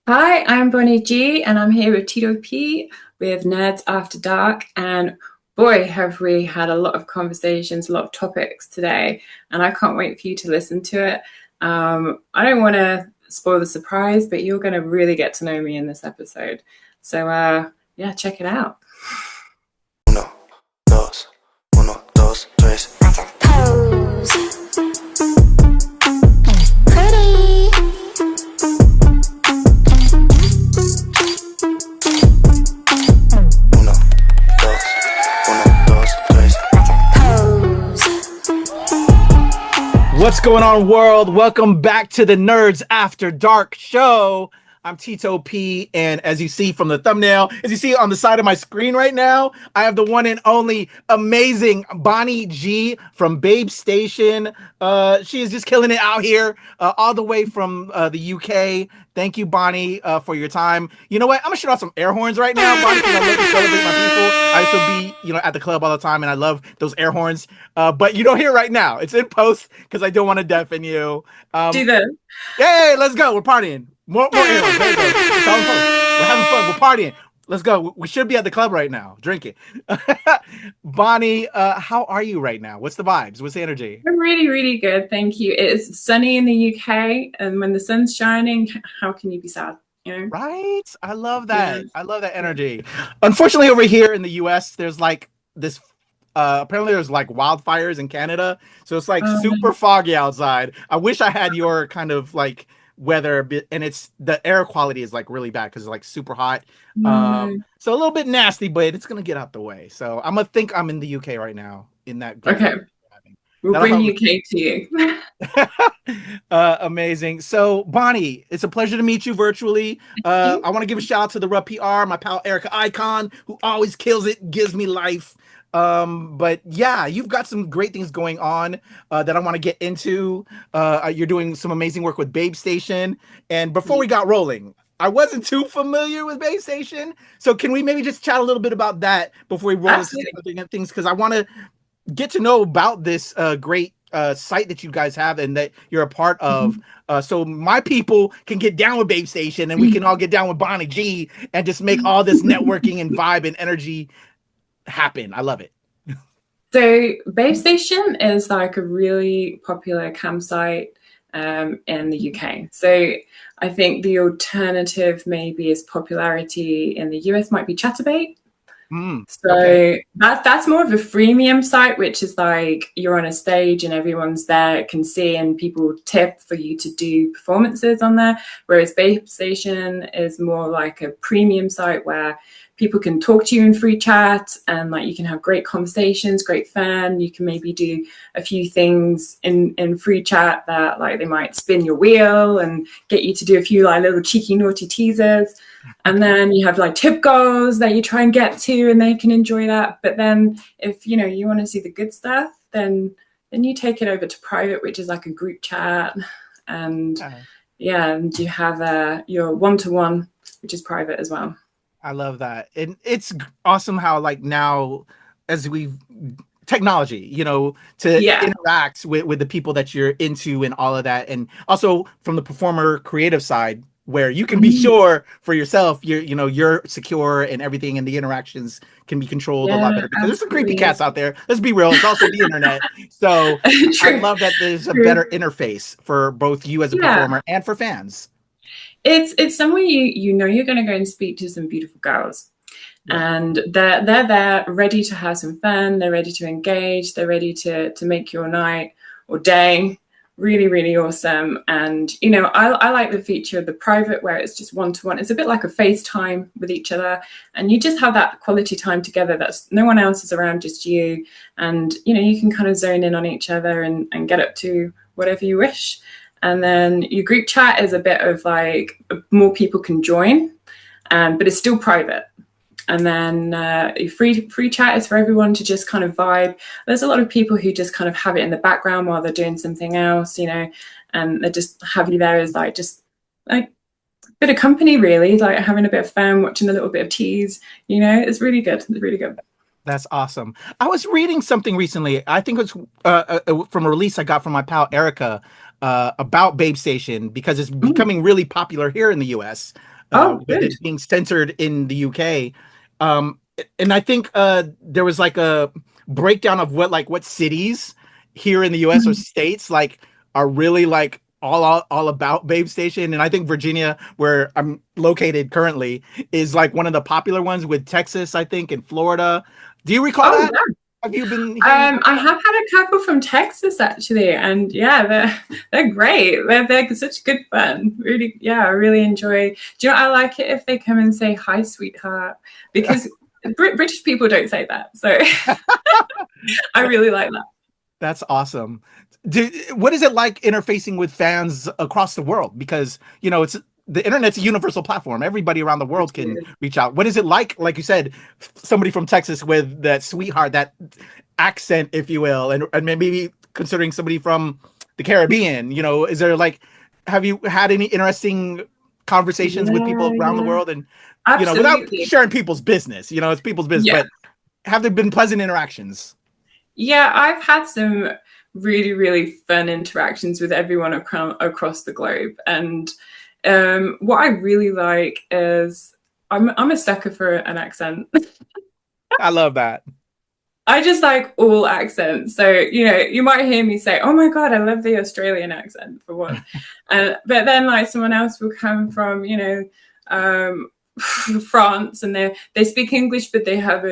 Hi, I'm Bonni G, and I'm here with WTOP with Nerds After Dark. And boy, have we had a lot of conversations, a lot of topics today, and I can't wait for you to listen to it. I don't want to spoil the surprise, but you're going to really get to know me in this episode. So, yeah, check it out. Uno, dos, uno, dos, tres. Pose. Pretty. Uno, dos, tres. Pose. What's going on, world? Welcome back to the Nerds After Dark show. I'm Tito P, and as you see from the thumbnail, as you see on the side of my screen right now, I have the one and only amazing Bonni G from BABESTATION. She is just killing it out here, all the way from the UK. Thank you, Bonni, for your time. You know what? I'm gonna shoot out some air horns right now, Bonni, because I love to celebrate my people. I used to be, at the club all the time, and I love those air horns. But you don't hear it right now. It's in post because I don't want to deafen you. Do this. Yay, let's go. We're partying. More air horns. There you go. It's all in post. We're having fun. We're partying. Let's go. We should be at the club right now, drinking. Bonni, how are you right now? What's the vibes? What's the energy? I'm really, really good. Thank you. It's sunny in the UK, and when the sun's shining, how can you be sad? Right? I love that. Yeah. I love that energy. Unfortunately, over here in the US, there's like this apparently there's like wildfires in Canada, so it's like super foggy outside. I wish I had your kind of like weather, and it's the air quality is like really bad because it's like super hot. So a little bit nasty, but it's gonna get out the way. So I'm gonna think I'm in the UK right now in that. Okay. We'll bring UK to you. Amazing. So Bonni, it's a pleasure to meet you virtually. I want to give a shout out to the PR, my pal Erica Icon, who always kills it, gives me life. But yeah, you've got some great things going on that I want to get into. You're doing some amazing work with BABESTATION. And before we got rolling, I wasn't too familiar with BABESTATION. So can we maybe just chat a little bit about that before we roll into things? Because I want to get to know about this great site that you guys have and that you're a part of. So my people can get down with BABESTATION, and we can all get down with Bonni G and just make all this networking and vibe and energy happen. I love it. So BABESTATION is like a really popular campsite in the UK. So I think the alternative maybe is popularity in the US might be Chatterbait. That's more of a freemium site, which is like you're on a stage and everyone's there, can see, and people tip for you to do performances on there. Whereas BABESTATION is more like a premium site where people can talk to you in free chat, and like you can have great conversations, great fun. You can maybe do a few things in free chat that like they might spin your wheel and get you to do a few like little cheeky naughty teasers. And then you have like tip goals that you try and get to, and they can enjoy that. But then if you want to see the good stuff, then you take it over to private, which is like a group chat. And and you have your one-to-one, which is private as well. I love that. And it's awesome how like now as technology, to interact with the people that you're into and all of that. And also from the performer creative side, where you can be sure for yourself, you're secure and everything, and the interactions can be controlled a lot better, because there's some creepy cats out there. Let's be real. It's also the internet. So I love that there's a better interface for both you as a performer and for fans. It's somewhere you're going to go and speak to some beautiful girls, and they're there ready to have some fun. They're ready to engage. They're ready to make your night or day really, really awesome. And I like the feature of the private, where it's just one-to-one. It's a bit like a FaceTime with each other, and you just have that quality time together. That's no one else is around, just you, and you can kind of zone in on each other and get up to whatever you wish. And then your group chat is a bit of like more people can join, but it's still private. And then your free chat is for everyone to just kind of vibe. There's a lot of people who just kind of have it in the background while they're doing something else, and they just have you there as like just like a bit of company, really, like having a bit of fun, watching a little bit of tease. It's really good. It's really good. That's awesome. I was reading something recently. I think it was from a release I got from my pal Erica about BABESTATION, because it's becoming really popular here in the US. Oh, with good. it being censored in the UK. Um, and I think there was like a breakdown of what cities here in the US or Mhm. states like are really like all about Babe Station. And I think Virginia, where I'm located currently, is like one of the popular ones with Texas, I think, and Florida. Do you recall Oh, that? yeah. Have you been hearing? I have had a couple from Texas actually, and yeah, they're great. They're such good fun. Really, yeah, I really enjoy. Do you know what I like it if they come and say hi, sweetheart, because British people don't say that, so I really like that. That's awesome. What is it like interfacing with fans across the world? Because it's the internet's a universal platform. Everybody around the world can reach out. What is it like you said, somebody from Texas with that sweetheart, that accent, if you will, and maybe considering somebody from the Caribbean, is there like, have you had any interesting conversations with people around the Yeah, world? And without absolutely. sharing people's business, it's people's business, Yeah. but have there been pleasant interactions? Yeah, I've had some really, really fun interactions with everyone across the globe. And what I really like is I'm a sucker for an accent. I love that. I just like all accents. So, you might hear me say, oh my God, I love the Australian accent for one. But then like someone else will come from, France, and they speak English, but they have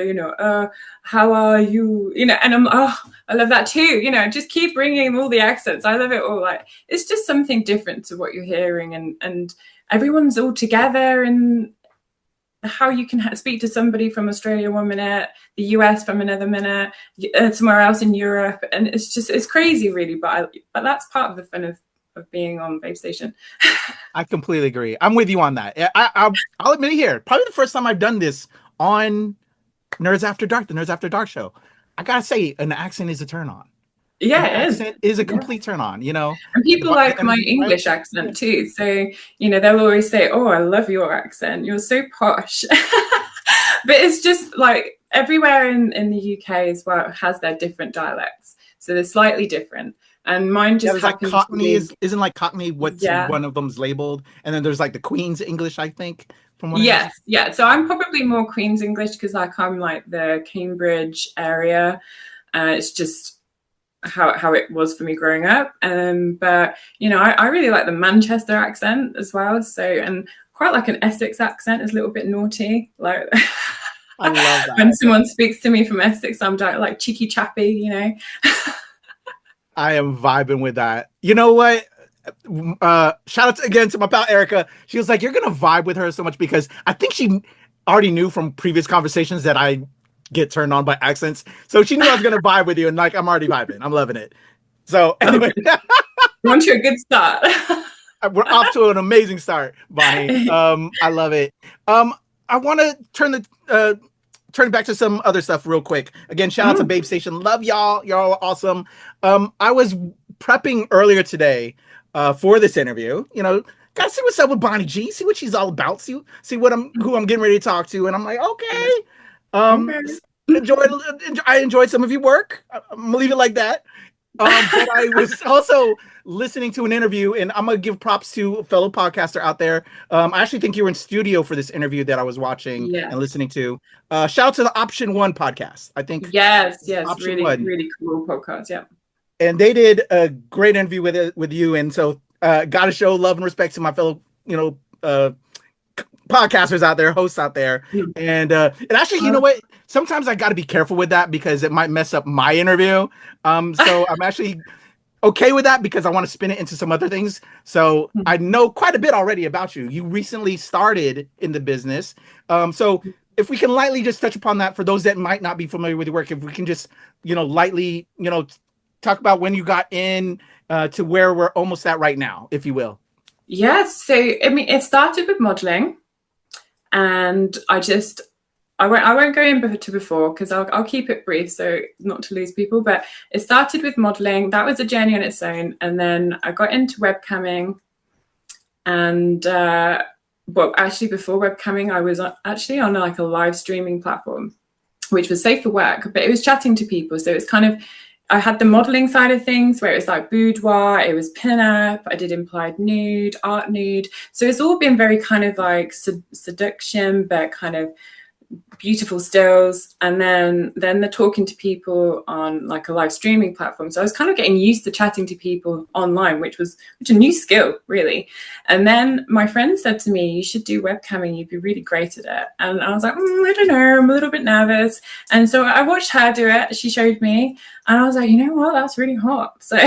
how are you, and I love that too. Just keep bringing all the accents. I love it all. Like, it's just something different to what you're hearing, and everyone's all together, and how you can speak to somebody from Australia one minute, the US from another minute, somewhere else in Europe, and it's crazy, really. But that's part of the fun of being on Babe Station. I completely agree. I'm with you on that. I'll admit it here. Probably the first time I've done this on Nerds After Dark, the Nerds After Dark show. I gotta say, an accent is a turn on. Yeah, An it is. accent is a complete turn on. And people The like my energy, right? English accent too. So, they'll always say, oh, I love your accent. You're so posh. But it's just like everywhere in the UK as well has their different dialects. So they're slightly different. And mine just like happens Cockney to be, isn't like Cockney what's one of them's labeled, and then there's like the Queen's English, I think, from what I yes, yeah. So I'm probably more Queen's English because I'm like the Cambridge area. It's just how it was for me growing up. But I really like the Manchester accent as well. So, and quite like an Essex accent is a little bit naughty. Like I love that. when someone speaks to me from Essex, I'm like cheeky chappy, I am vibing with that. You know what? Shout out again to my pal Erica. She was like, "You're gonna vibe with her so much," because I think she already knew from previous conversations that I get turned on by accents. So she knew I was gonna vibe with you, and like I'm already vibing. I'm loving it. So anyway, we're on to a good start. we're off to an amazing start, Bonnie. I love it. I want to turn back to some other stuff real quick. Again, shout out to Babe Station. Love y'all. Y'all are awesome. I was prepping earlier today for this interview. Gotta see what's up with Bonnie G. See what she's all about. See who I'm getting ready to talk to. And I'm like, okay. I enjoyed some of your work. I'm gonna leave it like that. But I was also listening to an interview, and I'm gonna give props to a fellow podcaster out there. I actually think you were in studio for this interview that I was watching and listening to. Shout out to the Option One podcast. I think yes, Option really, One. really cool podcast. Yeah, and they did a great interview with you, and so gotta show love and respect to my fellow podcasters out there, hosts out there, and actually, you know what? Sometimes I got to be careful with that because it might mess up my interview. So I'm actually okay with that because I want to spin it into some other things. So I know quite a bit already about you. You recently started in the business. So if we can lightly just touch upon that for those that might not be familiar with your work, if we can just, lightly, talk about when you got in to where we're almost at right now, if you will. Yes. So, it started with modeling, and I won't go into before because I'll keep it brief so not to lose people. But it started with modeling. That was a journey on its own. And then I got into webcamming. And actually before webcamming, I was actually on like a live streaming platform, which was safe for work, but it was chatting to people. So it's kind of I had the modeling side of things where it was like boudoir, it was pin-up, I did implied nude, art nude. So it's all been very kind of like seduction, but kind of beautiful stills. And then they're talking to people on like a live streaming platform. So I was kind of getting used to chatting to people online, which a new skill, really. And then my friend said to me, you should do webcamming, you'd be really great at it. And I was like, I don't know, I'm a little bit nervous. And so I watched her do it. She showed me, and I was like, you know what, that's really hot. So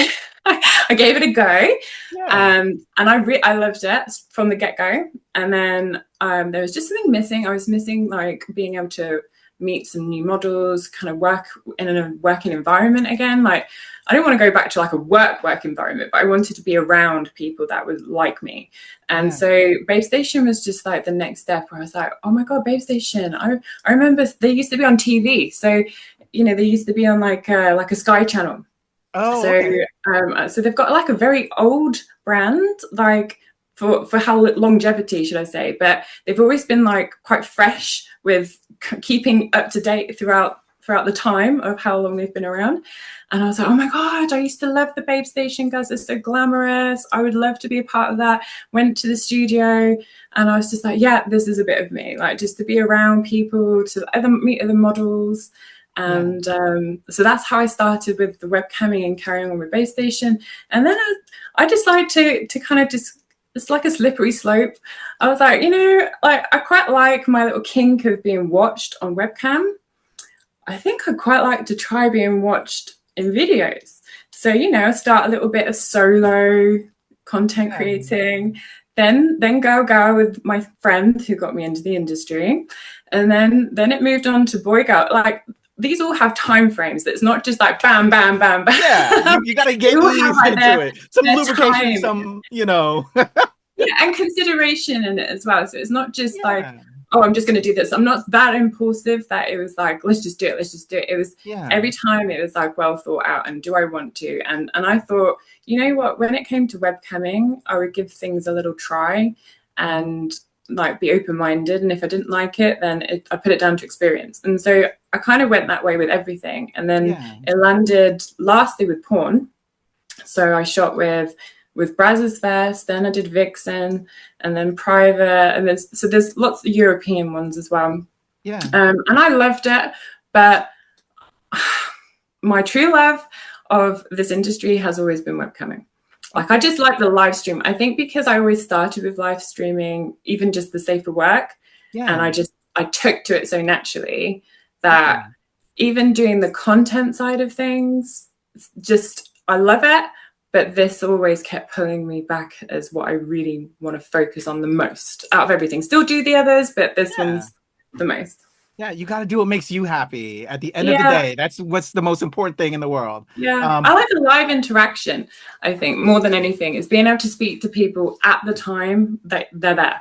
I gave it a go. Yeah. And I loved it from the get-go. And then there was just something missing. I was missing like being able to meet some new models, kind of work in a working environment again. Like, I don't want to go back to like a work environment, but I wanted to be around people that would like me. And so BabeStation was just like the next step where I was like, oh my God, BabeStation. I remember they used to be on TV. So, you know, they used to be on like a Sky channel. Oh, so okay. So they've got like a very old brand, like for how longevity should I say, but they've always been like quite fresh with keeping up to date throughout the time of how long they've been around. And I was like, oh my God, I used to love the BabeStation guys. They're so glamorous. I would love to be a part of that. Went to the studio and I was just like, yeah, this is a bit of me, like just to be around people, to meet other models. And so that's how I started with the webcamming and carrying on with BabeStation. And then I decided to kind of just, it's like a slippery slope. I was like, you know, like I quite like my little kink of being watched on webcam. I think I'd quite like to try being watched in videos. So, you know, start a little bit of solo content creating, then go with my friend who got me into the industry. And then it moved on to boy girl. Like, these all have time frames. It's not just like bam, bam, bam, bam. Yeah, you got to get eased into it. Some lubrication, time. Some, you know. Yeah, and consideration in it as well. So it's not just like, oh, I'm just going to do this. I'm not that impulsive that it was like, let's just do it. It was every time it was like well thought out and do I want to? And I thought, you know what, when it came to webcamming, I would give things a little try and like be open-minded, and if I didn't like it, then I put it down to experience. And so I kind of went that way with everything. And then it landed lastly with porn. So I shot with Brazzers first, then I did Vixen, and then Private, and there's lots of European ones as well. And I loved it, but my true love of this industry has always been webcamming. Like, I just like the live stream. I think because I always started with live streaming, even just the safer work, and I took to it so naturally that even doing the content side of things, just I love it. But this always kept pulling me back as what I really want to focus on the most out of everything. Still do the others, but this one's the most. Yeah, you got to do what makes you happy at the end of the day. That's what's the most important thing in the world. Yeah, I like a live interaction, I think, more than anything, is being able to speak to people at the time that they're there.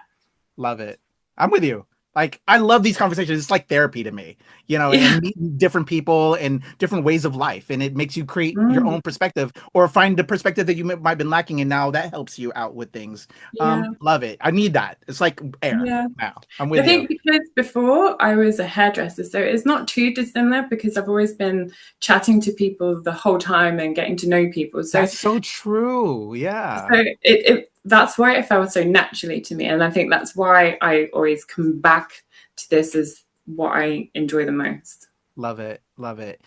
Love it. I'm with you. Like, I love these conversations. It's like therapy to me, you know, and meeting different people and different ways of life. And it makes you create your own perspective or find the perspective that you might have been lacking. And now that helps you out with things. Love it. I need that. It's like air now. I'm with you. I think because before I was a hairdresser, so it's not too dissimilar because I've always been chatting to people the whole time and getting to know people. So that's so true. Yeah. So that's why it felt so naturally to me. And I think that's why I always come back to this as what I enjoy the most. Love it. Love it.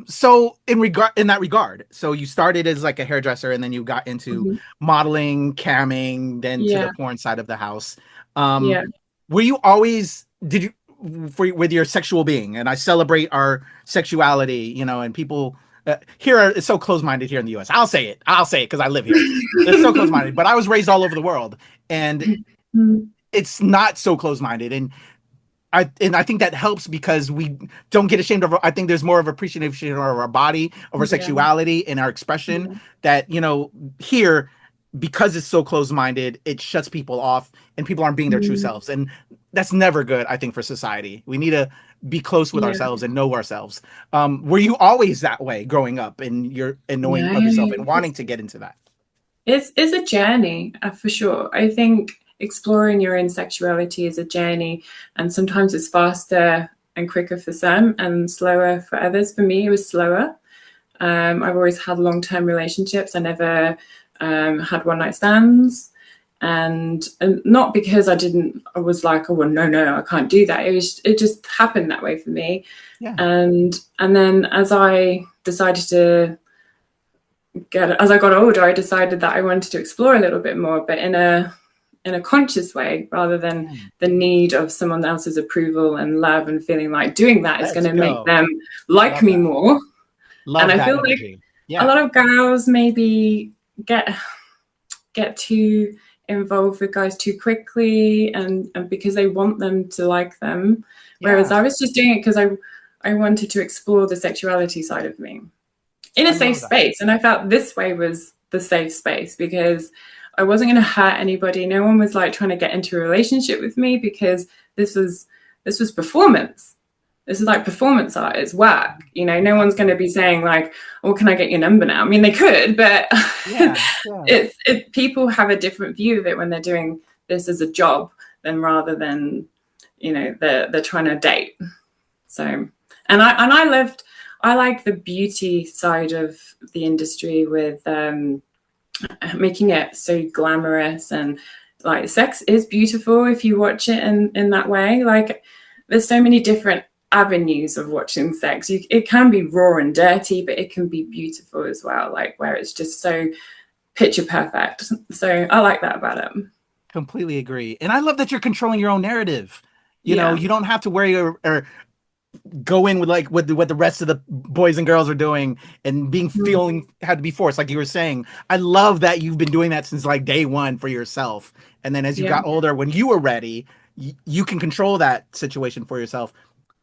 So in that regard, so you started as like a hairdresser and then you got into modeling, camming, then to the porn side of the house. Were you always, with your sexual being, and I celebrate our sexuality, you know, and people here it's so close-minded here in the US. I'll say it because I live here. It's so close-minded, but I was raised all over the world and it's not so close-minded. And I think that helps because we don't get ashamed of. I think there's more of appreciation of our body, of our sexuality, and our expression. That, you know, here, because it's so close-minded, it shuts people off, and people aren't being their true selves, and that's never good. I think for society, we need to be close with ourselves and know ourselves. Were you always that way growing up, and knowing of yourself and wanting to get into that? It's a journey for sure. I think exploring your own sexuality is a journey, and sometimes it's faster and quicker for some and slower for others. For me, it was slower. I've always had long-term relationships. I never had one-night stands, and not because I was like, oh well, no, I can't do that. It just happened that way for me. Yeah. And then as I got older, I decided that I wanted to explore a little bit more, but in a conscious way, rather than the need of someone else's approval and love, and feeling like doing that is going to make them like me more. And I feel like a lot of girls maybe get too involved with guys too quickly, and because they want them to like them, whereas I was just doing it because I wanted to explore the sexuality side of me in a safe space. And I felt this way was the safe space, because I wasn't going to hurt anybody. No one was like trying to get into a relationship with me, because this was performance. This is like performance art. It's work. You know, no one's going to be saying like, "Oh, can I get your number now?" I mean, they could, but people have a different view of it when they're doing this as a job, than rather than, you know, they're trying to date. So, and I like the beauty side of the industry, with making it so glamorous, and like sex is beautiful if you watch it in that way. Like, there's so many different avenues of watching sex. It can be raw and dirty, but it can be beautiful as well, like where it's just so picture perfect. So I like that about it. Completely agree. And I love that you're controlling your own narrative. You know, you don't have to worry or go in with like what the rest of the boys and girls are doing, and feeling had to be forced, like you were saying. I love that you've been doing that since like day one for yourself, and then as you got older, when you were ready, you can control that situation for yourself.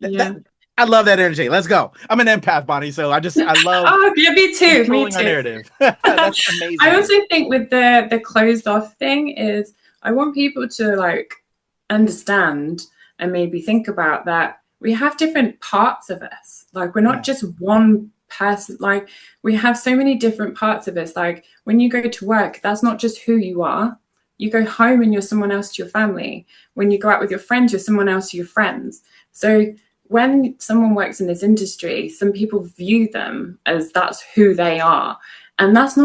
I love that energy. Let's go. I'm an empath, Bonnie, so I love oh yeah, me too. Controlling our narrative. That's amazing. I also think with the closed off thing is, I want people to like understand and maybe think about that we have different parts of us. Like, we're not just one person. Like, we have so many different parts of us. Like, when you go to work, that's not just who you are. You go home and you're someone else to your family. When you go out with your friends, you're someone else to your friends. So when someone works in this industry, some people view them as that's who they are. And that's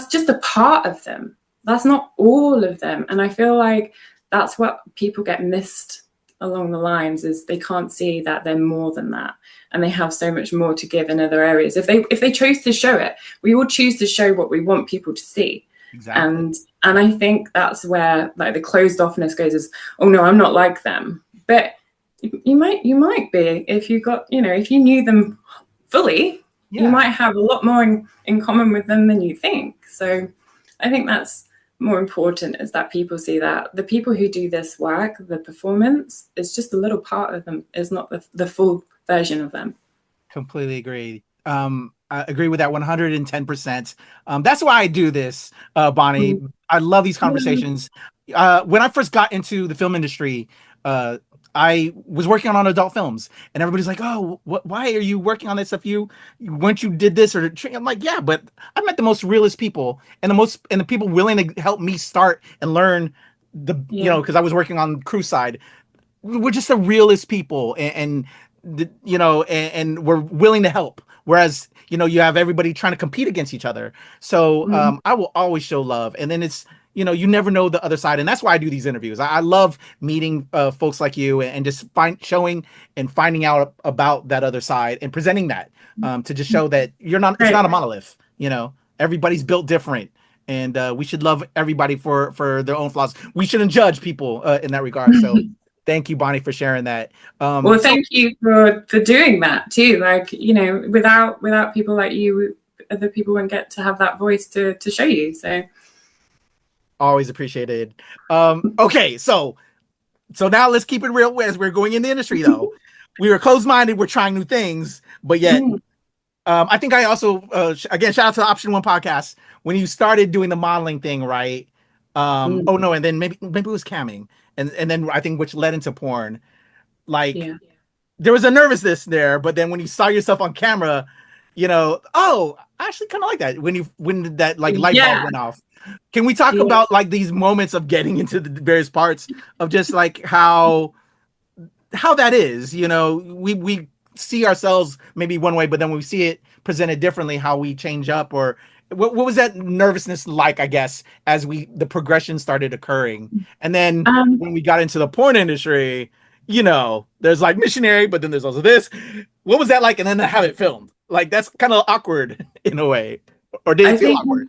just a part of them. That's not all of them. And I feel like that's what people get missed along the lines, is they can't see that they're more than that, and they have so much more to give in other areas. If they chose to show it, we all choose to show what we want people to see. Exactly. And I think that's where like the closed offness goes, is, oh no, I'm not like them. But you might be, if you got, you know, if you knew them fully, you might have a lot more in common with them than you think. So I think that's more important, is that people see that the people who do this work, the performance, is just a little part of them, is not the full version of them. Completely agree. I agree with that 110%. That's why I do this, Bonnie. I love these conversations. When I first got into the film industry, I was working on adult films, and everybody's like, "Oh, why are you working on this stuff? Once you did this," or I'm like, "Yeah, but I met the most realist people, and the people willing to help me start and learn you know, because I was working on crew side. We're just the realest people, and we're willing to help. Whereas, you know, you have everybody trying to compete against each other. So I will always show love, and then it's, you know, you never know the other side. And that's why I do these interviews. I love meeting folks like you, and just showing and finding out about that other side, and presenting that to just show that it's not a monolith. You know, everybody's built different, and we should love everybody for their own flaws. We shouldn't judge people in that regard. So thank you, Bonnie, for sharing that. Well, thank you for doing that too. Like, you know, without people like you, other people wouldn't get to have that voice to show you. So always appreciated. Okay, so now let's keep it real as we're going in the industry, though. We were closed-minded, we're trying new things, but yet I think I also again, shout out to the Option One podcast, when you started doing the modeling thing, right? Oh no, and then maybe it was camming, and then I think which led into porn. Like there was a nervousness there, but then when you saw yourself on camera, you know, oh, I actually kind of like that when that like light bulb went off. Can we talk about like these moments of getting into the various parts of just like how that is? You know, we see ourselves maybe one way, but then when we see it presented differently, how we change up, or what was that nervousness like, I guess, as the progression started occurring? And then when we got into the porn industry, you know, there's like missionary, but then there's also this. What was that like? And then to have it filmed, like, that's kind of awkward in a way, or did it feel awkward?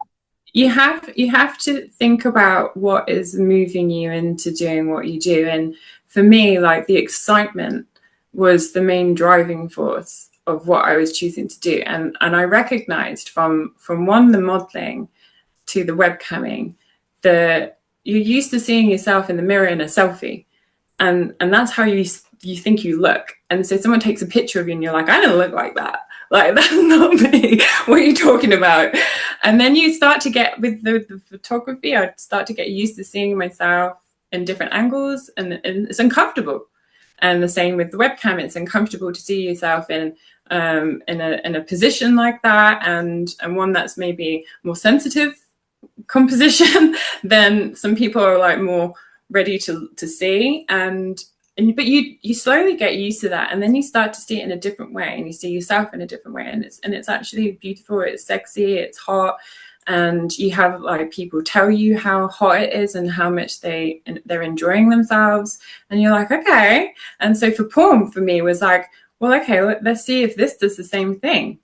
You have to think about what is moving you into doing what you do. And for me, like, the excitement was the main driving force of what I was choosing to do. And I recognized from the modeling to the webcamming, that you're used to seeing yourself in the mirror in a selfie. And that's how you think you look. And so someone takes a picture of you and you're like, I don't look like that. Like, that's not me. What are you talking about? And then you start to get, with the photography, I start to get used to seeing myself in different angles, and it's uncomfortable. And the same with the webcam, it's uncomfortable to see yourself in a position like that, and one that's maybe more sensitive composition than some people are like more ready to see. But you slowly get used to that, and then you start to see it in a different way, and you see yourself in a different way, and it's actually beautiful, it's sexy, it's hot, and you have like people tell you how hot it is and how much they're enjoying themselves, and you're like, okay. And so for porn, for me, was like, well, okay, let's see if this does the same thing.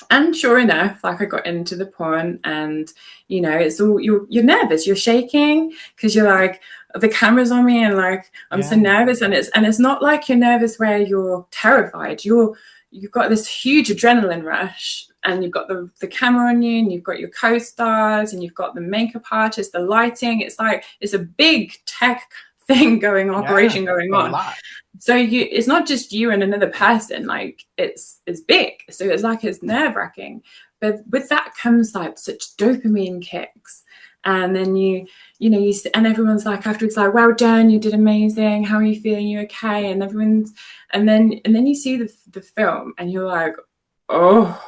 And sure enough, like, I got into the porn, and you know, it's all, you're nervous, you're shaking because you're like, the camera's on me, and like, I'm so nervous, and it's not like you're nervous where you're terrified. You've got this huge adrenaline rush, and you've got the camera on you, and you've got your co-stars, and you've got the makeup artist, the lighting. It's like, it's a big tech thing going on. So it's not just you and another person, like, it's big. So it's like, it's nerve-wracking. But with that comes like such dopamine kicks. And then you and everyone's like, after, it's like, well done, you did amazing, how are you feeling, you okay? And and then you see the film, and you're like, oh,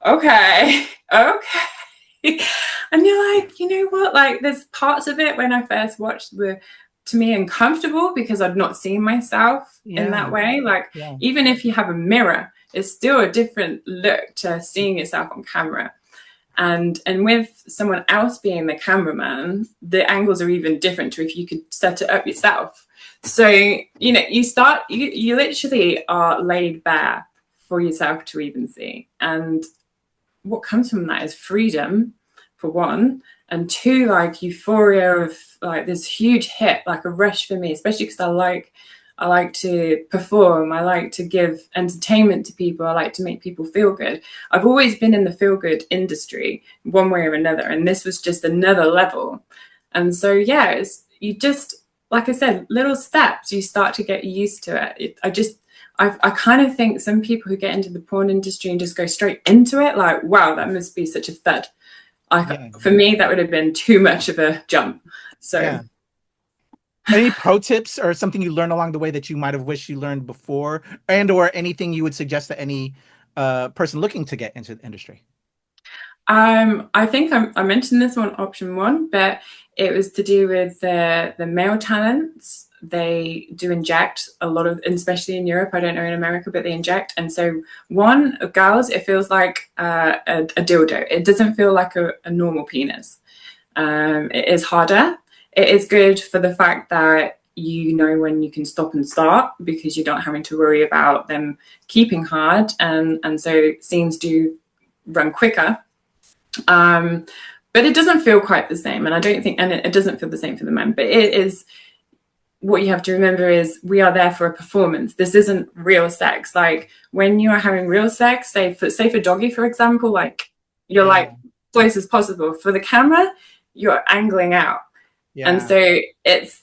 okay. And you're like, you know what, like, there's parts of it when I first watched were, to me, uncomfortable because I'd not seen myself in that way. Like, even if you have a mirror, it's still a different look to seeing yourself on camera. And with someone else being the cameraman, the angles are even different to if you could set it up yourself. So, you know, you literally are laid bare for yourself to even see. And what comes from that is freedom, for one, and two, like, euphoria of like this huge hit, like a rush for me, especially because I like to perform. I like to give entertainment to people. I like to make people feel good. I've always been in the feel good industry one way or another, and this was just another level. And so, yeah, you just, like I said, little steps, you start to get used to it. I kind of think some people who get into the porn industry and just go straight into it, like, wow, that must be such a thud. For me, that would have been too much of a jump. So any pro tips or something you learned along the way that you might have wished you learned before, and or anything you would suggest to any person looking to get into the industry? I think I mentioned this one, option one, but it was to do with the male talents. They do inject a lot of, especially in Europe, I don't know in America, but they inject. And so girls, it feels like a dildo. It doesn't feel like a normal penis. It is harder. It is good for the fact that you know when you can stop and start, because you're not having to worry about them keeping hard. And so scenes do run quicker. But it doesn't feel quite the same. And I don't think, and it doesn't feel the same for the men, but it is, what you have to remember is we are there for a performance. This isn't real sex. Like, when you are having real sex, say for doggy, for example, like, you're like close as possible. For the camera, you're angling out. And so it's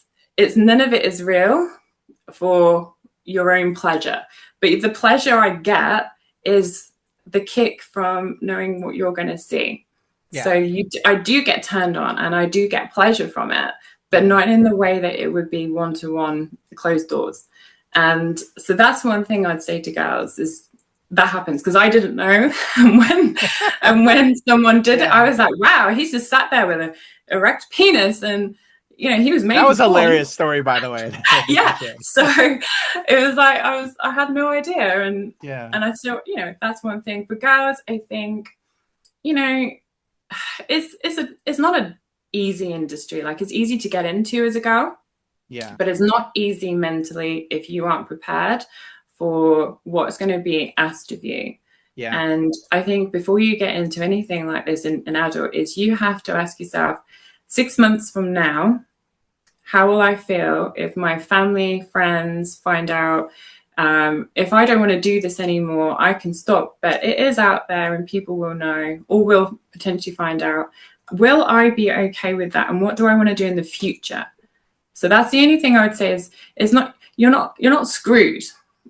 none of it is real for your own pleasure. But the pleasure I get is the kick from knowing what you're going to see. So I do get turned on, and I do get pleasure from it, but not in the way that it would be one-to-one closed doors. And so that's one thing I'd say to girls, is that happens, because I didn't know. And when someone did it, I was like, wow, he's just sat there with an erect penis, and you know, he was made. That was a before. hilarious story, by the way. Yeah. So it was like I had no idea, and yeah, and I still, you know, that's one thing. For girls, I think, you know, it's not an easy industry. Like, it's easy to get into as a girl, yeah, but it's not easy mentally if you aren't prepared for what's going to be asked of you. yeah, And I think before you get into anything like this in an adult, is you have to ask yourself, 6 months from now, how will I feel if my family, friends find out? If I don't want to do this anymore, I can stop, but it is out there and people will know, or will potentially find out. Will I be okay with that? And what do I want to do in the future? So that's the only thing I would say is not, you're not screwed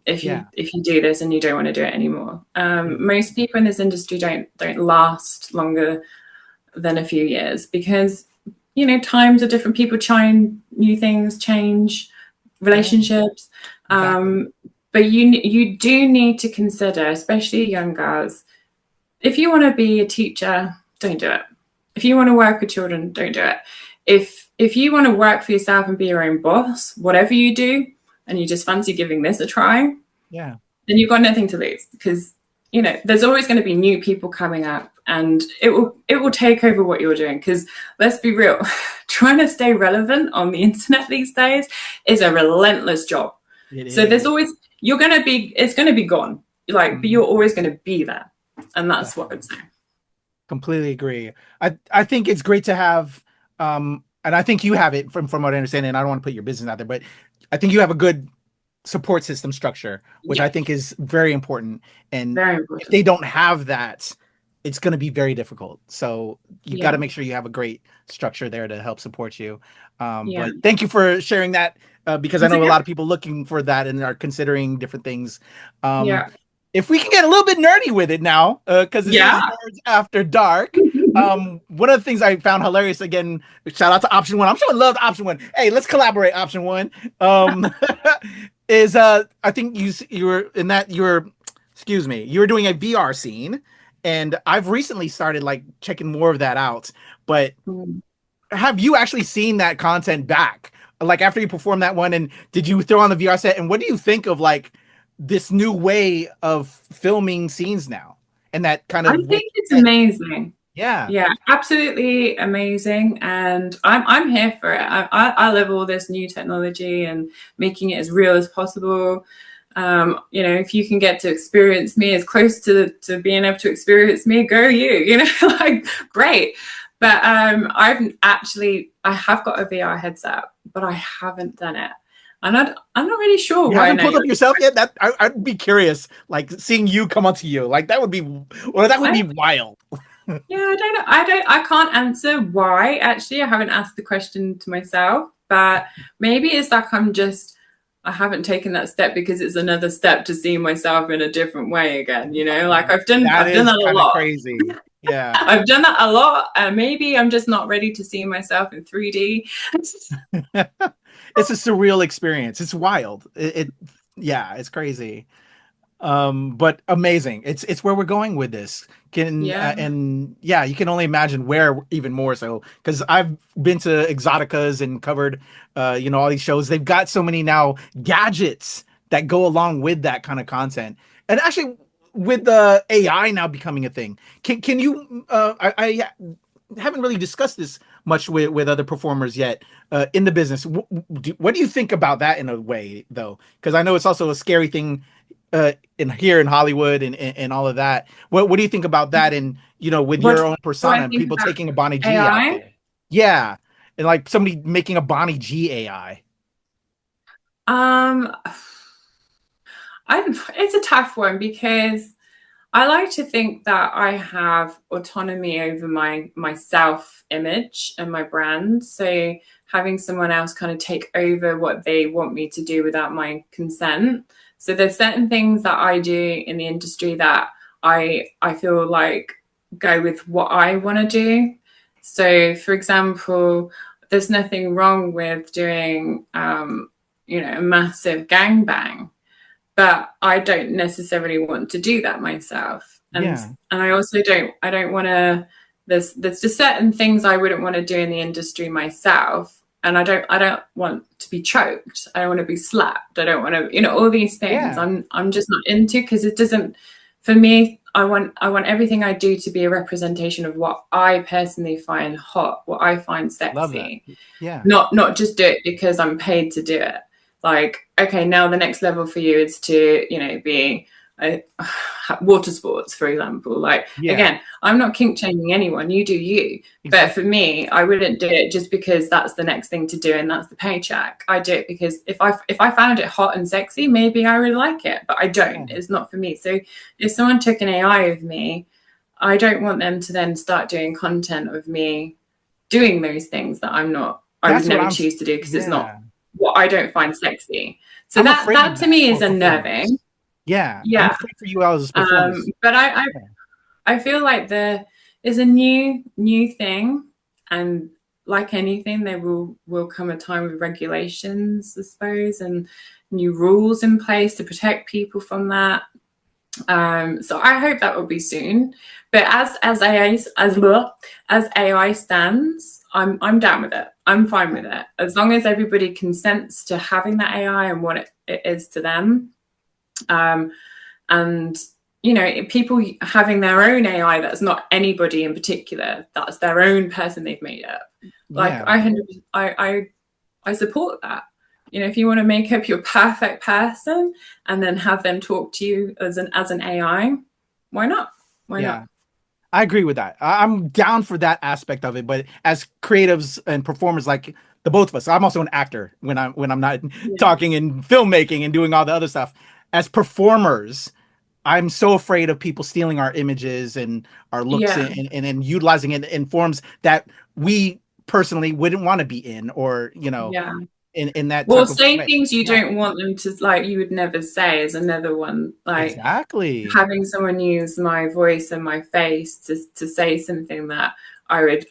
if you do this and you don't want to do it anymore. Most people in this industry don't last longer than a few years, because, you know, times are different. People try new things, change relationships. Exactly. But you do need to consider, especially young girls, if you want to be a teacher, don't do it. If you want to work with children, don't do it. If you want to work for yourself and be your own boss, whatever you do, and you just fancy giving this a try, yeah, then you've got nothing to lose, because, you know, there's always going to be new people coming up, and it will take over what you're doing. Because let's be real, trying to stay relevant on the internet these days is a relentless job. So there's always, it's going to be gone. Like, but you're always going to be there. And that's what I'd say. Completely agree. I think it's great to have, and I think you have it from what I understand, and I don't want to put your business out there, but I think you have a good support system structure, which I think is very important. And if they don't have that, it's going to be very difficult. So you got to make sure you have a great structure there to help support you. But thank you for sharing that, because I know a lot of people looking for that and are considering different things. If we can get a little bit nerdy with it now, because it is Nerds After Dark. One of the things I found hilarious, again, shout out to Option One. I'm showing love to Option One. Hey, let's collaborate, Option One. Is I think you were in that you were doing a VR scene, and I've recently started like checking more of that out. But have you actually seen that content back? Like, after you performed that one, and did you throw on the VR set? And what do you think of like this new way of filming scenes now? And that kind of, I think it's amazing. Yeah, absolutely amazing. And I'm here for it. I love all this new technology and making it as real as possible. You know, if you can get to experience me as close to being able to experience me, go you know, like, great. But I have got a VR headset, but I haven't done it. And I'm not really sure why. You haven't pulled up yourself yet? That I'd be curious, like seeing you come onto you, like that would be wild. Yeah, I don't know. I can't answer why. Actually, I haven't asked the question to myself, but maybe it's like I haven't taken that step because it's another step to see myself in a different way again. You know, like I've done that a lot. Crazy. Yeah, I've done that a lot, and maybe I'm just not ready to see myself in 3D. It's a surreal experience. It's wild. It's crazy. But amazing. It's where we're going with this. You can only imagine where, even more so, because I've been to Exoticas and covered all these shows. They've got so many now gadgets that go along with that kind of content. And actually, with the AI now becoming a thing, can you I haven't really discussed this much with other performers yet in the business. What do you think about that in a way, though? Because I know it's also a scary thing here in Hollywood and all of that. What do you think about that? And with your own persona, and people taking a Bonnie G AI? out there? Yeah, and like somebody making a Bonnie G AI. It's a tough one, because I like to think that I have autonomy over my self-image and my brand. So having someone else kind of take over what they want me to do without my consent. So there's certain things that I do in the industry that I feel like go with what I want to do. So, for example, there's nothing wrong with doing, a massive gangbang, but I don't necessarily want to do that myself. And I also don't want to, there's just certain things I wouldn't want to do in the industry myself. and I don't want to be choked. I don't want to be slapped. I don't want to, you know, all these things. Yeah. I'm just not into, because it doesn't, for me, I want everything I do to be a representation of what I personally find hot, what I find Love that. sexy. Yeah. Not just do it because I'm paid to do it. Like, okay, now the next level for you is to, you know, be water sports, for example. Like, again, I'm not kink shaming anyone. You do you. Exactly. But for me, I wouldn't do it just because that's the next thing to do and that's the paycheck. I do it because if I found it hot and sexy, maybe I would like it, but I don't. It's not for me. So if someone took an AI of me, I don't want them to then start doing content of me doing those things that I would never choose to do, because it's not what I don't find sexy. So that to me is unnerving. Yeah. I'm afraid for you as a performance. But I feel like there is a new thing, and like anything, there will come a time with regulations, I suppose, and new rules in place to protect people from that. So I hope that will be soon. But as AI stands, I'm down with it. I'm fine with it, as long as everybody consents to having that AI and what it is to them. And you know, people having their own AI that's not anybody in particular, that's their own person they've made up. Like, I support that. You know, if you want to make up your perfect person and then have them talk to you as an AI, why not? Why not? I agree with that. I'm down for that aspect of it. But as creatives and performers, like the both of us, I'm also an actor when I'm not talking and filmmaking and doing all the other stuff. As performers, I'm so afraid of people stealing our images and our looks and utilizing it in forms that we personally wouldn't want to be in, or, you know, in that. Well, say things you don't want them to, like, you would never say, is another one. Like, exactly, having someone use my voice and my face to say something that I would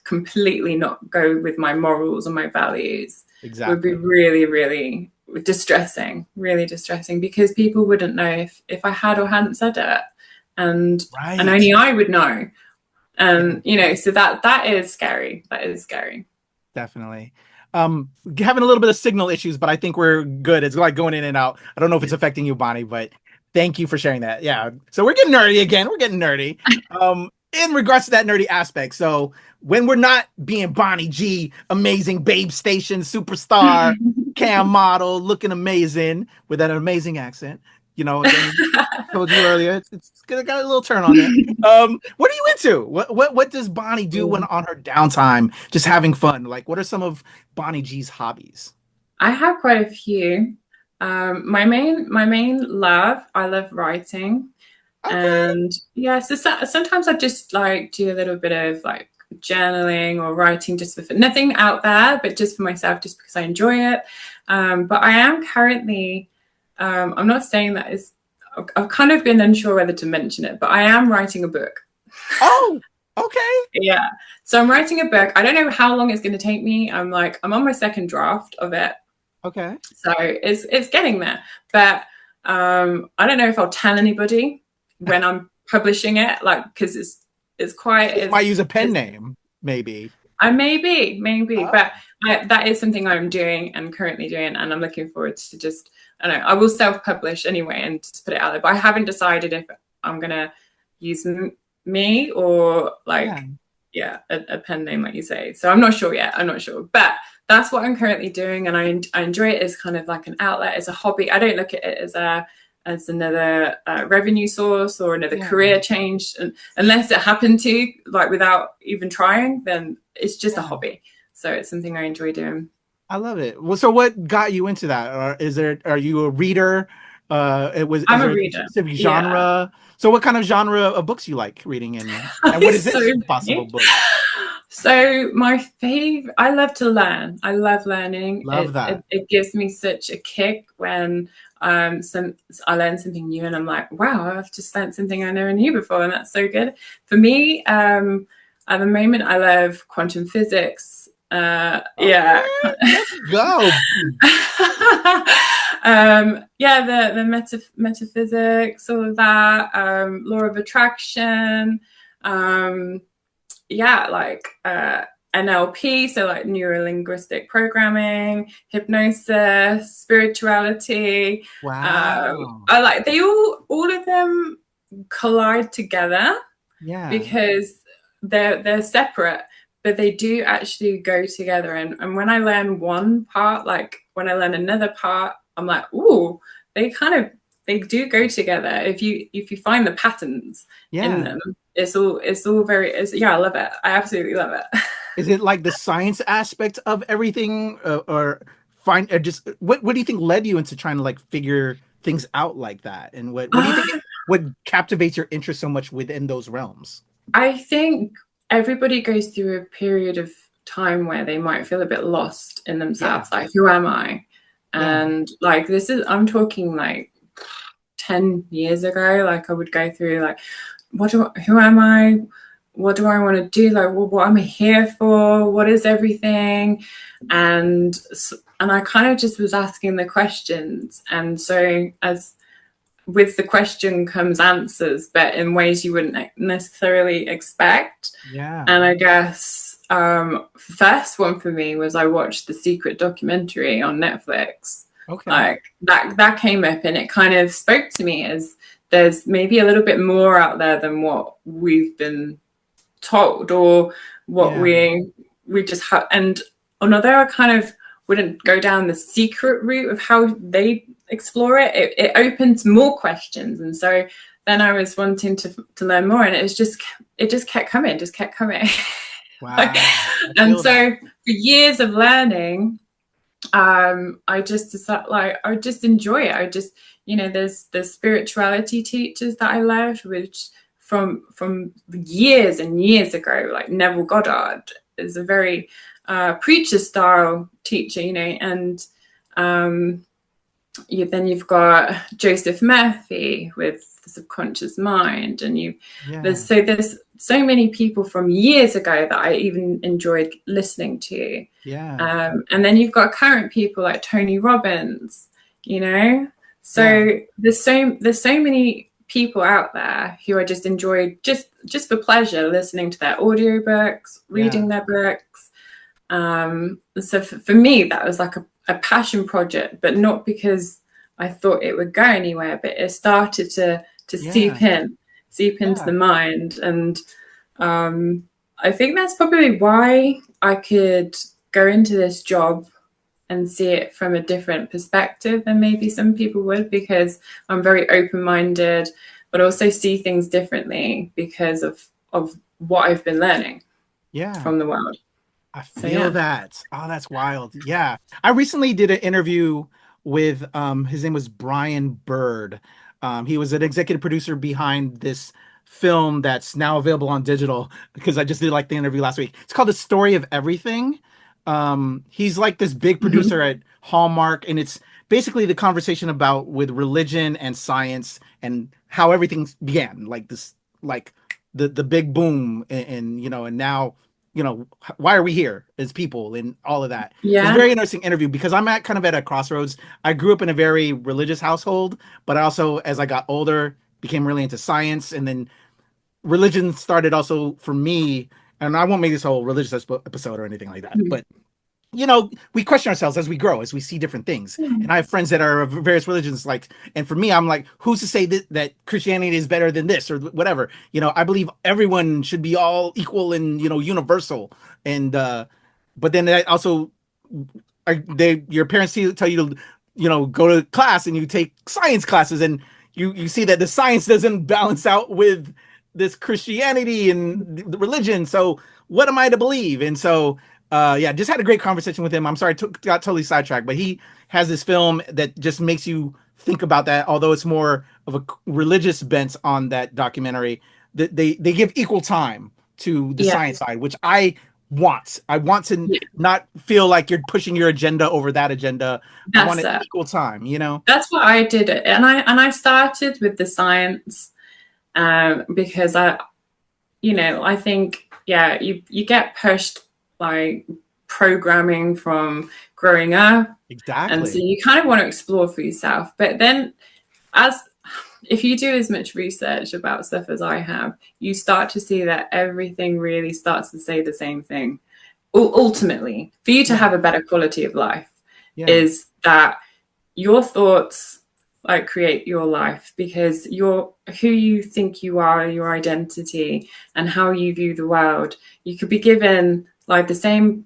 completely not go with my morals and my values. Exactly, would be really, really distressing, because people wouldn't know if I had or hadn't said it, and only I would know. You know, so that is scary. Definitely. Having a little bit of signal issues, but I think we're good. It's like going in and out. I don't know if it's affecting you, Bonni, but thank you for sharing that. Yeah, so we're getting nerdy again. In regards to that nerdy aspect, so when we're not being Bonni G, amazing babe station superstar, cam model, looking amazing with that amazing accent, you know, I told you earlier, it's got a little turn on there. What are you into? What does Bonni do when on her downtime, just having fun? Like, what are some of Bonni G's hobbies? I have quite a few. My main love, I love writing. And so sometimes I just like do a little bit of like journaling or writing, just for nothing out there, but just for myself, just because I enjoy it. But I am currently, I'm not saying that is, I've kind of been unsure whether to mention it, but I am writing a book. Oh, okay. Yeah. So I'm writing a book. I don't know how long it's going to take me. I'm on my second draft of it. Okay. So it's getting there, but I don't know if I'll tell anybody when I'm publishing it, like, because it's quite. You might use a pen name, maybe. Maybe, but that is something I'm doing and currently doing, and I'm looking forward to just, I don't know, I will self-publish anyway and just put it out there, but I haven't decided if I'm gonna use me or like a pen name, like you say. So I'm not sure yet. But that's what I'm currently doing, and I enjoy it as kind of like an outlet, as a hobby. I don't look at it as another revenue source or another career change, and unless it happened to, like, without even trying, then it's just a hobby. So it's something I enjoy doing. I love it. Well, so what got you into that? Or are you a reader? I'm a reader. A specific genre? Yeah. So what kind of genre of books you like reading, and what is this possible book? So my favorite, I love to learn. I love learning. That. It gives me such a kick when I learn something new and I'm like, wow, I've just learned something I never knew before, and that's so good. For me, at the moment, I love quantum physics. Let's go. The metaphysics, all of that, law of attraction, NLP, so like neuro-linguistic programming, hypnosis, spirituality. Wow. I like they all of them collide together because they're separate, but they do actually go together. And when I learn one part, like when I learn another part, I'm like, ooh, they do go together. If you find the patterns in them, it's all very, I love it. I absolutely love it. Is it like the science aspect of everything, or just what do you think led you into trying to like figure things out like that? And what do you think what captivates your interest so much within those realms? I think everybody goes through a period of time where they might feel a bit lost in themselves. Like, who am I? And like, I'm talking like 10 years ago. Like I would go through like, who am I? What do I want to do? Like, well, what am I here for? What is everything? And I kind of just was asking the questions. And so as with the question comes answers, but in ways you wouldn't necessarily expect. And I guess first one for me was I watched The Secret documentary on Netflix. Like that came up, and it kind of spoke to me as there's maybe a little bit more out there than what we've been told, or what we just have. And although I kind of wouldn't go down the secret route of how they explore it, it opens more questions. And so then I was wanting to learn more, and it just kept coming. Wow. And so for years of learning, I just enjoy it. I just, there's spirituality teachers that I loved, which from years and years ago, like Neville Goddard is a very preacher style teacher, and then you've got Joseph Murphy with The Subconscious Mind, and there's so many people from years ago that I even enjoyed listening to. And then you've got current people like Tony Robbins, so there's so many people out there who I just enjoyed just for pleasure listening to their audiobooks, reading their books. So for me, that was like a passion project, but not because I thought it would go anywhere, but it started to seep into the mind. And I think that's probably why I could go into this job and see it from a different perspective than maybe some people would, because I'm very open-minded, but also see things differently because of what I've been learning from the world. I feel that. Oh, that's wild. Yeah. I recently did an interview with, his name was Brian Bird. He was an executive producer behind this film that's now available on digital, because I just did like the interview last week. It's called The Story of Everything. He's like this big producer at Hallmark, and it's basically the conversation about with religion and science and how everything began, like this, like the big boom, and and now, why are we here as people and all of that. It's a very interesting interview, because I'm kind of at a crossroads. I grew up in a very religious household, but I also, as I got older, became really into science, and then religion started also for me. And I won't make this whole religious episode or anything like that, but we question ourselves as we grow, as we see different things. And I have friends that are of various religions, and for me, I'm like, who's to say that Christianity is better than this or whatever? I believe everyone should be all equal and, universal. And, but then that also, your parents tell you to, go to class, and you take science classes, and you see that the science doesn't balance out with this Christianity and the religion. So what am I to believe? And so, just had a great conversation with him. I'm sorry, got totally sidetracked, but he has this film that just makes you think about that. Although it's more of a religious bent on that documentary, they give equal time to the science side, which I want to not feel like you're pushing your agenda over that agenda. I want it equal time, That's what I did. And I started with the science, because I think, you get pushed by programming from growing up. Exactly. And so you kind of want to explore for yourself. But then if you do as much research about stuff as I have, you start to see that everything really starts to say the same thing. ultimately, for you to have a better quality of life, is that your thoughts like create your life, because you're who you think you are, your identity, and how you view the world. You could be given like the same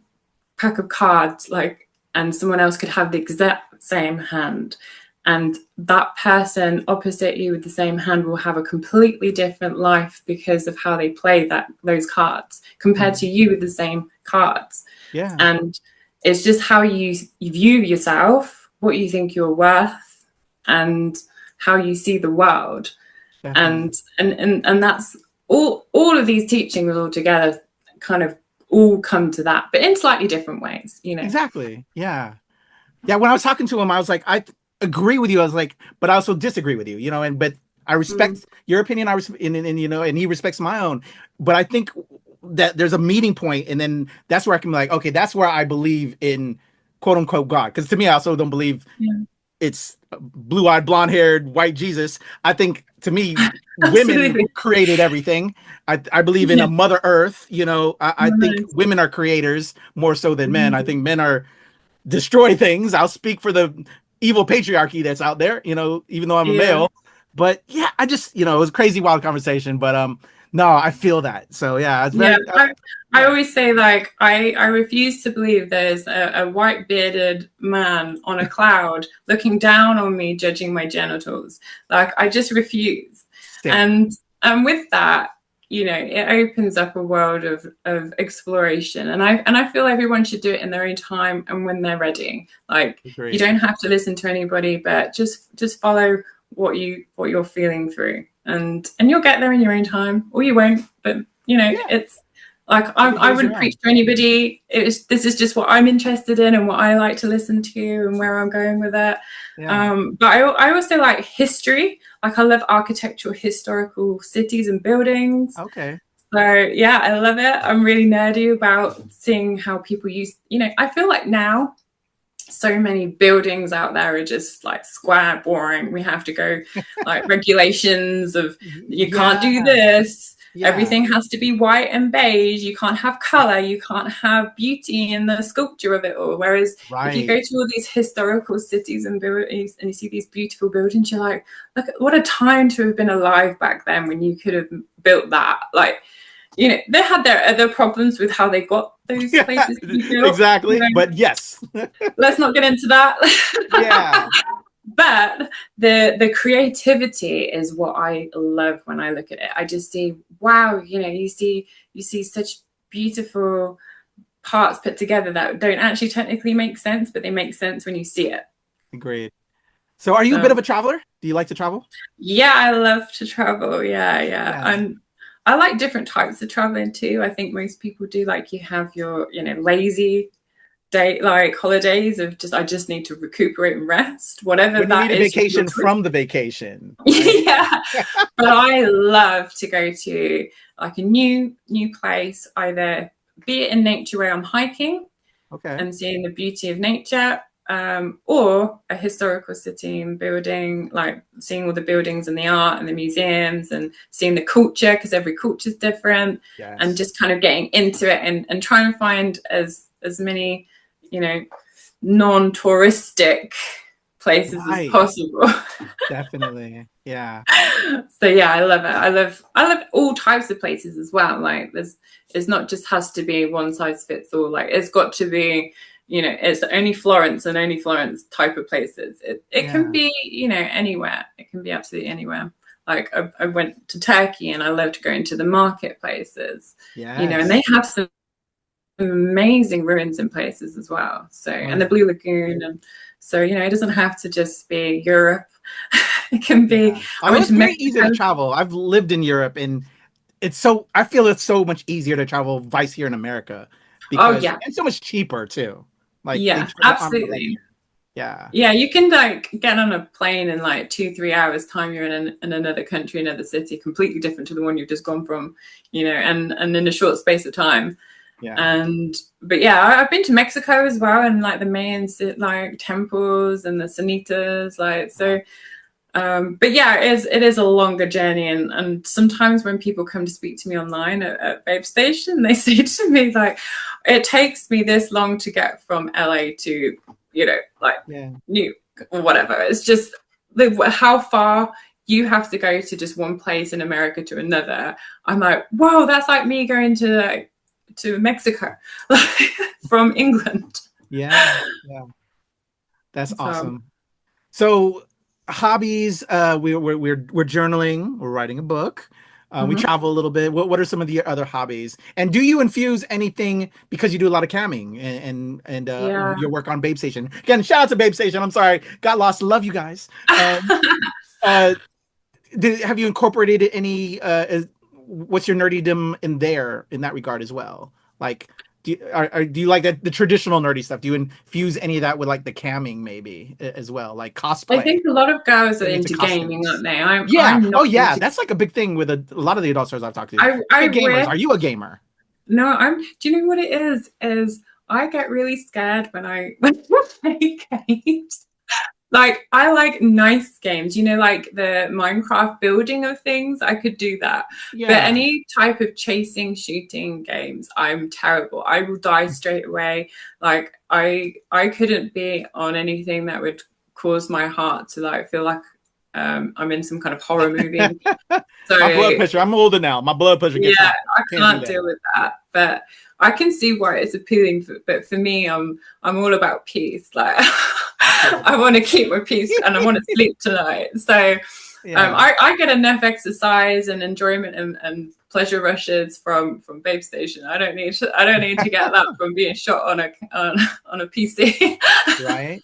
pack of cards, like, and someone else could have the exact same hand, and that person opposite you with the same hand will have a completely different life because of how they play those cards compared to you with the same cards. And it's just how you view yourself, what you think you're worth, and how you see the world. And that's all of these teachings all together kind of all come to that, but in slightly different ways, you know. Exactly. Yeah. When I was talking to him, I was like, I agree with you. I was like, but I also disagree with you, you know, but I respect your opinion. And you know, and he respects my own. But I think that there's a meeting point, and then that's where I can be like, okay, that's where I believe in quote unquote God. Because to me, I also don't believe it's blue-eyed, blonde-haired, white Jesus. I think to me, women created everything. I believe in a Mother Earth. You know, I think women are creators more so than men. I think men are destroy things. I'll speak for the evil patriarchy that's out there, you know, even though I'm a male. But yeah, I just, you know, it was a crazy, wild conversation. But no, I feel that. So yeah, it's very, I always say, like, I refuse to believe there's a white bearded man on a cloud looking down on me, judging my genitals. Like, I just refuse. And with that, you know, it opens up a world of exploration, and I feel everyone should do it in their own time and when they're ready. Like, you don't have to listen to anybody, but just follow what you're feeling through, and you'll get there in your own time, or you won't. But you know, it's like I wouldn't preach to anybody. This is just what I'm interested in and what I like to listen to and where I'm going with it. But I also like history. Like, I love architectural, historical cities and buildings. So yeah, I love it. I'm really nerdy about seeing how people use, you know, I feel like now so many buildings out there are just like square, boring. We have to go like regulations of you can't do this. Everything has to be white and beige. You can't have color. You can't have beauty in the sculpture of it all. Whereas if you go to all these historical cities and buildings and you see these beautiful buildings, you're like, look, what a time to have been alive back then when you could have built that. Like, you know, they had their problems with how they got those places to be built. Exactly. You know? But yes. Let's not get into that. But the creativity is what I love when I look at it. I just see, wow, you know, you see such beautiful parts put together that don't actually technically make sense, but they make sense when you see it. Agreed. So are you a bit of a traveler? Do you like to travel? Yeah, I love to travel. Yeah. I like different types of traveling too. I think most people do. Like, you have your, you know, lazy day, like holidays of I just need to recuperate and rest, whatever that is. You need a vacation from the vacation. Right? But I love to go to like a new place, either be it in nature where I'm hiking and seeing the beauty of nature, or a historical city and building, like seeing all the buildings and the art and the museums and seeing the culture, because every culture is different, and just kind of getting into it and trying to find as many, you know, non-touristic places as possible. Definitely. Yeah. So yeah, I love it. I love all types of places as well. Like, it's not just has to be one size fits all. Like, it's got to be, you know, it's only Florence and only Florence type of places. It can be, you know, anywhere. It can be absolutely anywhere. Like, I went to Turkey and I loved going to the marketplaces, you know, and they have some amazing ruins in places as well. So, and the Blue Lagoon. And so, you know, it doesn't have to just be Europe. It can be. I went to very easy to travel. I've lived in Europe, and I feel it's so much easier to travel vice here in America. Because, and so much cheaper too. Like, absolutely. Yeah, you can like get on a plane in like 2-3 hours time. You're in another country, another city, completely different to the one you've just gone from, you know, and in a short space of time. But I've been to Mexico as well, and like the Mayan like temples and the Sanitas, like, so But yeah, it is a longer journey, and sometimes when people come to speak to me online at Babe Station, they say to me like, it takes me this long to get from LA to, you know, like New York or whatever. It's just how far you have to go to just one place in America to another. I'm like, whoa, that's like me going to Mexico from England. Yeah. That's awesome. So hobbies, we're journaling, we're writing a book, we travel a little bit. What are some of the other hobbies? And do you infuse anything, because you do a lot of camming and your work on Babe Station? Again, shout out to Babe Station. I'm sorry, got lost. Love you guys. Have you incorporated any? What's your nerdydom in that regard as well? Like, do you like the traditional nerdy stuff? Do you infuse any of that with like the camming maybe as well, like cosplay? I think a lot of girls are into gaming, aren't they? I'm That's like a big thing with a lot of the adult stars I've talked to. Are you a gamer? No, do you know what it is? Is I get really scared when I play games. Like, I like nice games, you know, like the Minecraft building of things, I could do that. Yeah. But any type of chasing, shooting games, I'm terrible. I will die straight away. Like, I couldn't be on anything that would cause my heart to like feel like I'm in some kind of horror movie. So my blood pressure, I'm older now. My blood pressure gets high. I can't deal with that. But I can see why it's appealing, but for me, I'm all about peace. Like, I want to keep my peace and I want to sleep tonight. So I get enough exercise and enjoyment and pleasure rushes from Babe Station. I don't need to get that from being shot on a PC. Right?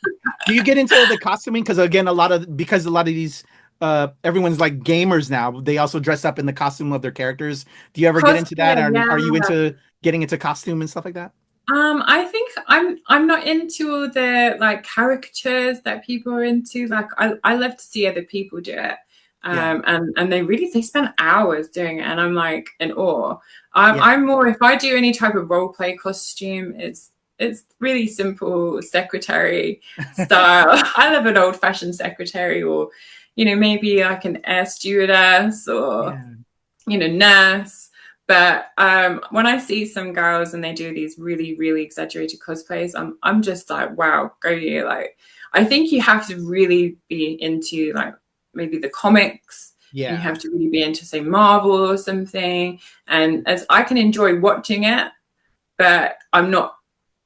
Do you get into the costuming? Because again, a lot of these everyone's like gamers now. They also dress up in the costume of their characters. Do you ever get into that? Are you into getting into costume and stuff like that? I think I'm not into the like caricatures that people are into. Like I love to see other people do it. And they spend hours doing it, and I'm like in awe. I'm more, if I do any type of role play costume, it's really simple secretary style. I love an old fashioned secretary, or you know, maybe like an air stewardess or you know, nurse. But when I see some girls and they do these really, really exaggerated cosplays, I'm just like, wow, go you. Like, I think you have to really be into like maybe the comics. Yeah. You have to really be into, say, Marvel or something. And as I can enjoy watching it, but I'm not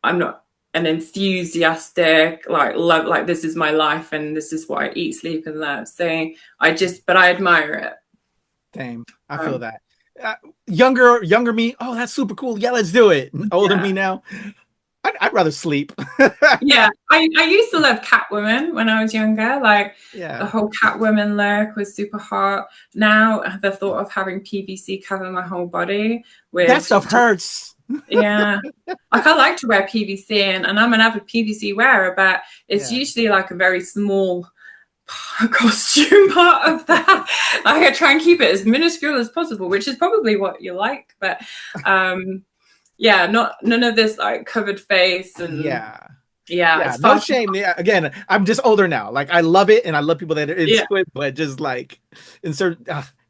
an enthusiastic, like, love, like this is my life and this is what I eat, sleep and love. So but I admire it. Same. I feel that. Younger me, oh, that's super cool. Yeah, let's do it. Older me now, I'd rather sleep. Yeah, I used to love Catwoman when I was younger. Like, the whole Catwoman look was super hot. Now the thought of having PVC cover my whole body, that stuff hurts. Yeah, like I like to wear PVC, and I'm an avid PVC wearer, but it's usually like a very small costume part of that. Like, I try and keep it as minuscule as possible, which is probably what you like, but none of this like covered face and it's no shame. Yeah, again, I'm just older now. Like, I love it, and I love people that are into it, but just like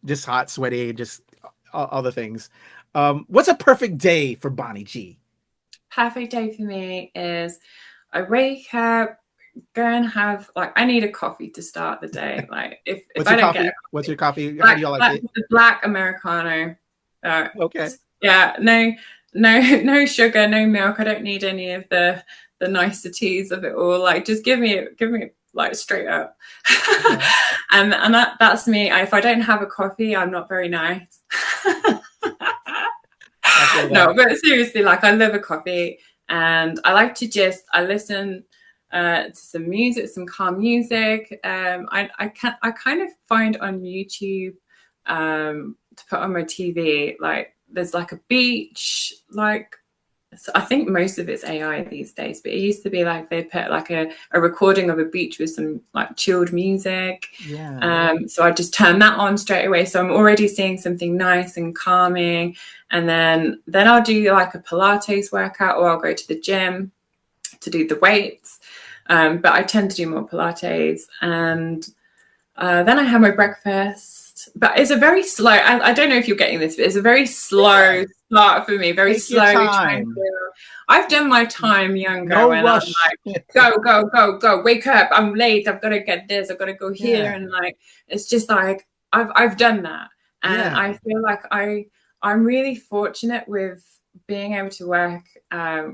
just hot, sweaty, just all the things. What's a perfect day for Bonni G? Perfect day for me is I wake up, go and have, like, I need a coffee to start the day. Like, if I don't get what's your coffee? How do you like it? The black Americano. Okay. Yeah, no sugar, no milk. I don't need any of the niceties of it all. Like, just give me like straight up. and that's me. If I don't have a coffee, I'm not very nice. No, but seriously, like, I love a coffee, and I like to I listen to some music, some calm music. I kind of find on YouTube to put on my TV, like, there's like a beach, like, so I think most of it's AI these days, but it used to be like they put like a recording of a beach with some like chilled music. So I just turn that on straight away, so I'm already seeing something nice and calming. And then I'll do like a Pilates workout, or I'll go to the gym to do the weights. But I tend to do more Pilates, and Then I have my breakfast. But it's a very slow, I don't know if you're getting this, but it's a very slow start for me, very Take slow. your time. I've done my time younger No when rush. I'm like, go, wake up, I'm late, I've got to get this, I've got to go here. Yeah. And like, it's just like, I've done that. And Yeah. I feel like I'm really fortunate with being able to work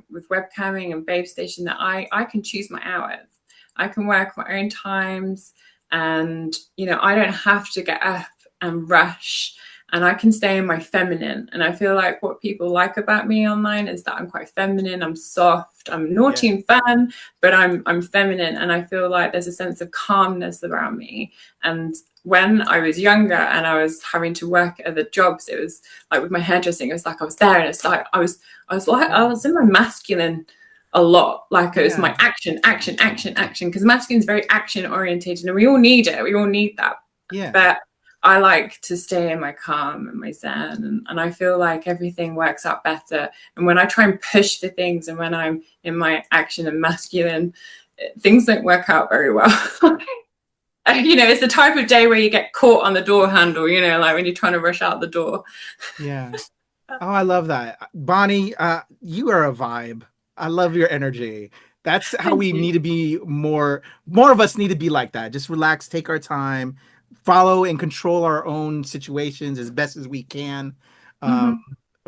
with webcamming and BabeStation, that I can choose my hours. I can work my own times, and, you know, I don't have to get up and rush, and I can stay in my feminine. And I feel like what people like about me online is that I'm quite feminine, I'm soft, I'm naughty and fun, but I'm feminine. And I feel like there's a sense of calmness around me. And when I was younger and I was having to work at other jobs, it was like with my hairdressing, it was like I was there, and it's like I was in my masculine a lot. Like it was my action, because masculine is very action orientated, and we all need it. We all need that. Yeah. But I like to stay in my calm and my zen, and I feel like everything works out better. And when I try and push the things, and when I'm in my action and masculine, things don't work out very well. You know, it's the type of day where you get caught on the door handle, you know, like when you're trying to rush out the door. Yeah. Oh, I love that. Bonni, you are a vibe. I love your energy. That's how we need to be. More of us need to be like that. Just relax, take our time, follow and control our own situations as best as we can.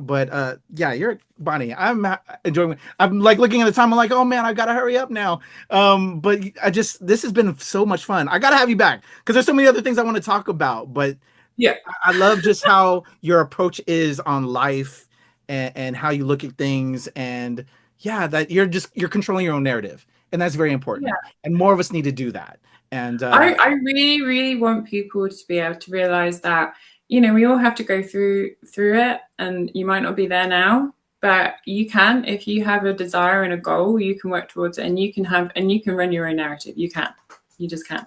But yeah, you're Bonni. I'm enjoying it. I'm like looking at the time. I'm like, oh man, I gotta hurry up now. But this has been so much fun. I gotta have you back because there's so many other things I want to talk about. But yeah, I love just how your approach is on life and how you look at things, and yeah, that you're controlling your own narrative, and that's very important. Yeah. And more of us need to do that. And I really, really want people to be able to realize that, you know, we all have to go through it, and you might not be there now, but you can. If you have a desire and a goal, you can work towards it, and you can run your own narrative. You just can.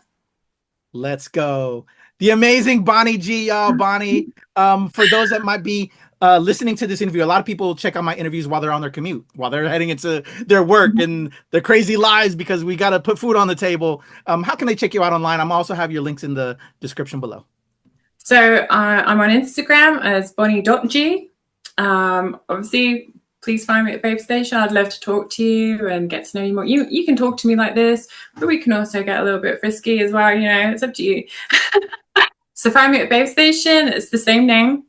Let's go. The amazing Bonni G, y'all. Bonni, for those that might be listening to this interview, a lot of people check out my interviews while they're on their commute, while they're heading into their work and their crazy lives, because we got to put food on the table. How can they check you out online? I'm also have your links in the description below. So I'm on Instagram as Bonni.G. Obviously, please find me at BabeStation. I'd love to talk to you and get to know you more. You can talk to me like this, but we can also get a little bit frisky as well. You know, it's up to you. So find me at BabeStation. It's the same name.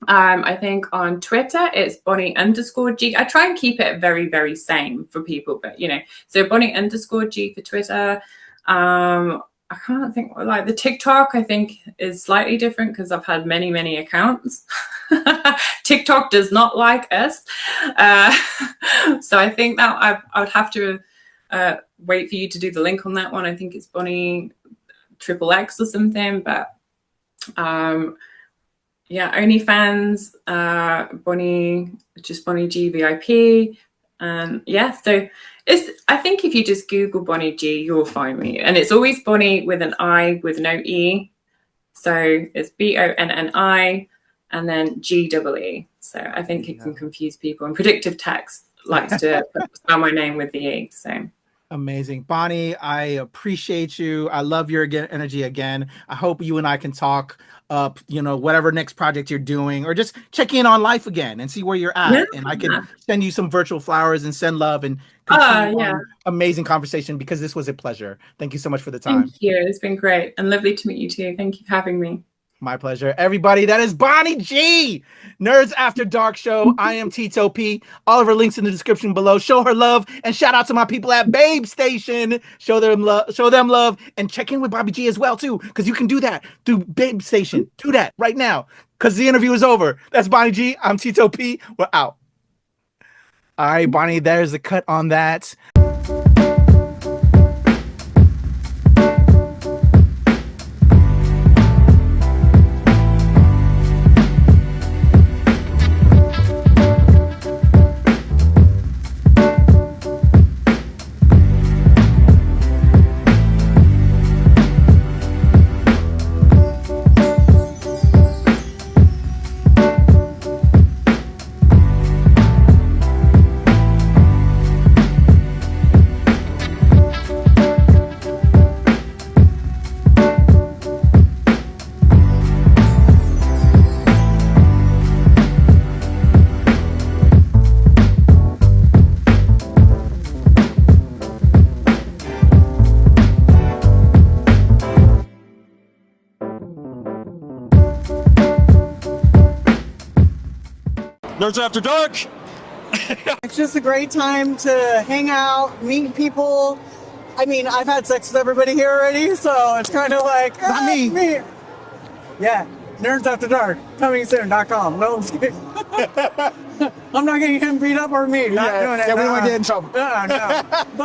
I think on Twitter it's Bonni_G. I try and keep it very, very same for people, but you know, so Bonni_G for Twitter. I can't think, like the TikTok I think is slightly different because I've had many, many accounts. TikTok does not like us. So I think that I would have to wait for you to do the link on that one. I think it's Bonni XXX or something, but yeah, OnlyFans, Bonni, just Bonni G VIP. And yeah, so I think if you just Google Bonni G, you'll find me. And it's always Bonni with an I with no E. So it's BONNI and then GEE. So I think it can confuse people. And Predictive Text likes to spell my name with the E. So amazing. Bonni, I appreciate you. I love your energy again. I hope you and I can talk up, you know, whatever next project you're doing, or just check in on life again and see where you're at. Yeah. And I can send you some virtual flowers and send love and continue on amazing conversation, because this was a pleasure. Thank you so much for the time. Thank you. It's been great and lovely to meet you too. Thank you for having me. My pleasure. Everybody, that is Bonni G, Nerds After Dark Show. I am Tito P. All of her links in the description below. Show her love and shout out to my people at BabeStation. Show them love and check in with Bobby G as well too, because you can do that through BabeStation. Do that right now because the interview is over. That's Bonni G. I'm Tito P. We're out. All right, Bonni, there's the cut on that. Nerds After Dark. It's just a great time to hang out, meet people. I mean, I've had sex with everybody here already, so it's kind of like Not me. Yeah, Nerds After Dark, coming soon.com. No, I'm just kidding. I'm not getting him beat up or me. Not doing it. Yeah, we don't want to get in trouble. No. But